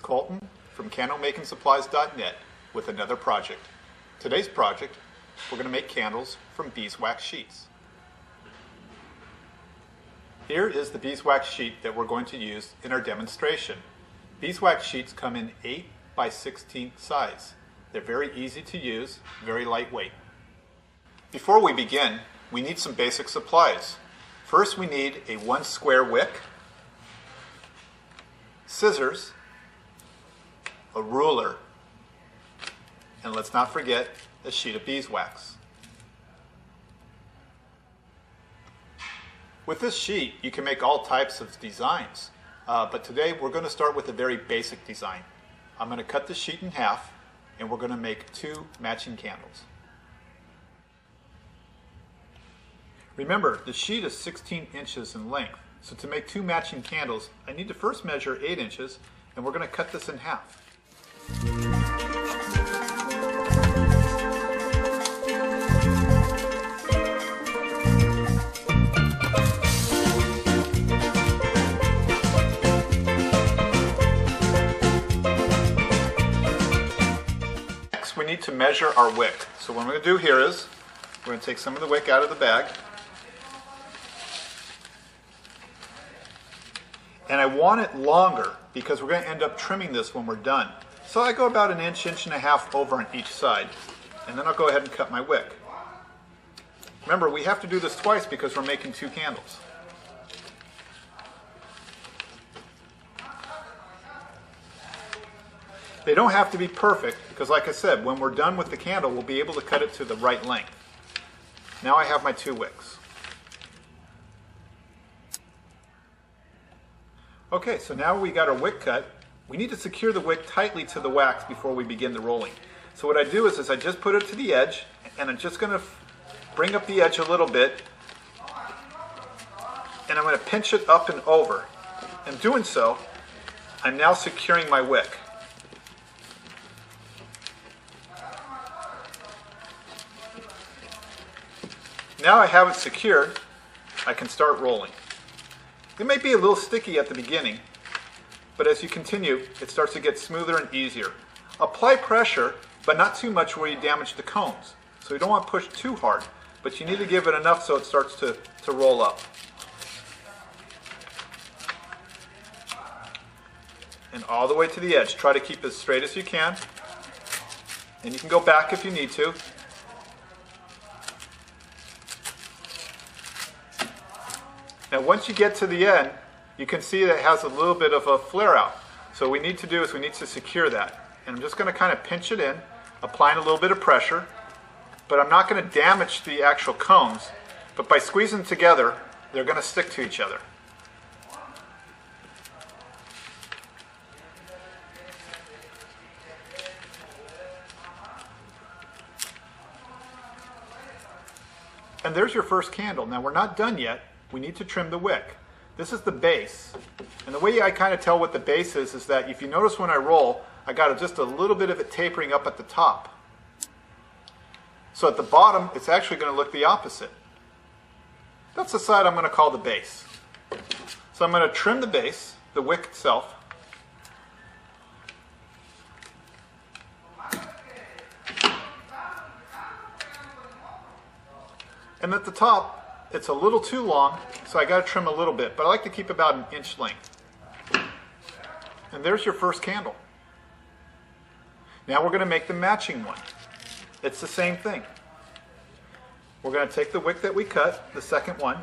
Colton from candlemakingSupplies.net with another project. Today's project, we're going to make candles from beeswax sheets. Here is the beeswax sheet that we're going to use in our demonstration. Beeswax sheets come in 8 by 16 size. They're very easy to use, very lightweight. Before we begin, we need some basic supplies. First, we need a 1 square wick, scissors, a ruler, and let's not forget a sheet of beeswax. With this sheet, you can make all types of designs, but today we're going to start with a very basic design. I'm going to cut the sheet in half, and we're going to make 2 matching candles. Remember, the sheet is 16 inches in length, so to make 2 matching candles, I need to first measure 8 inches, and we're going to cut this in half. Next, we need to measure our wick. So what I'm going to do here is, we're going to take some of the wick out of the bag. And I want it longer because we're going to end up trimming this when we're done. So I go about an inch, inch and a half over on each side. And then I'll go ahead and cut my wick. Remember, we have to do this twice because we're making 2 candles. They don't have to be perfect because, like I said, when we're done with the candle, we'll be able to cut it to the right length. Now I have my 2 wicks. Okay, so now we got our wick cut. We need to secure the wick tightly to the wax before we begin the rolling. So what I do is I just put it to the edge, and I'm just going to bring up the edge a little bit, and I'm going to pinch it up and over. In doing so, I'm now securing my wick. Now I have it secured, I can start rolling. It may be a little sticky at the beginning, but as you continue, it starts to get smoother and easier. Apply pressure, but not too much where you damage the cones. So you don't want to push too hard, but you need to give it enough so it starts to roll up. And all the way to the edge. Try to keep as straight as you can. And you can go back if you need to. Now once you get to the end, you can see that it has a little bit of a flare out. So what we need to do is we need to secure that. And I'm just going to kind of pinch it in, applying a little bit of pressure. But I'm not going to damage the actual cones. But by squeezing them together, they're going to stick to each other. And there's your first candle. Now we're not done yet. We need to trim the wick. This is the base. And the way I kind of tell what the base is that if you notice when I roll, I got just a little bit of it tapering up at the top. So at the bottom, it's actually going to look the opposite. That's the side I'm going to call the base. So I'm going to trim the base, the wick itself. And at the top, it's a little too long, so I got to trim a little bit, but I like to keep about an inch length. And there's your first candle. Now we're going to make the matching one. It's the same thing. We're going to take the wick that we cut, the second one,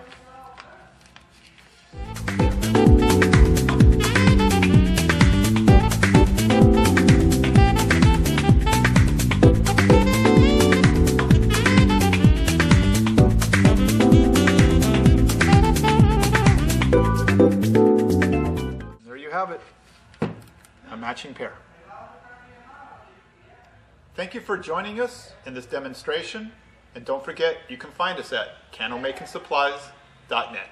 a matching pair. Thank you for joining us in this demonstration, and don't forget you can find us at candlemakingSupplies.net.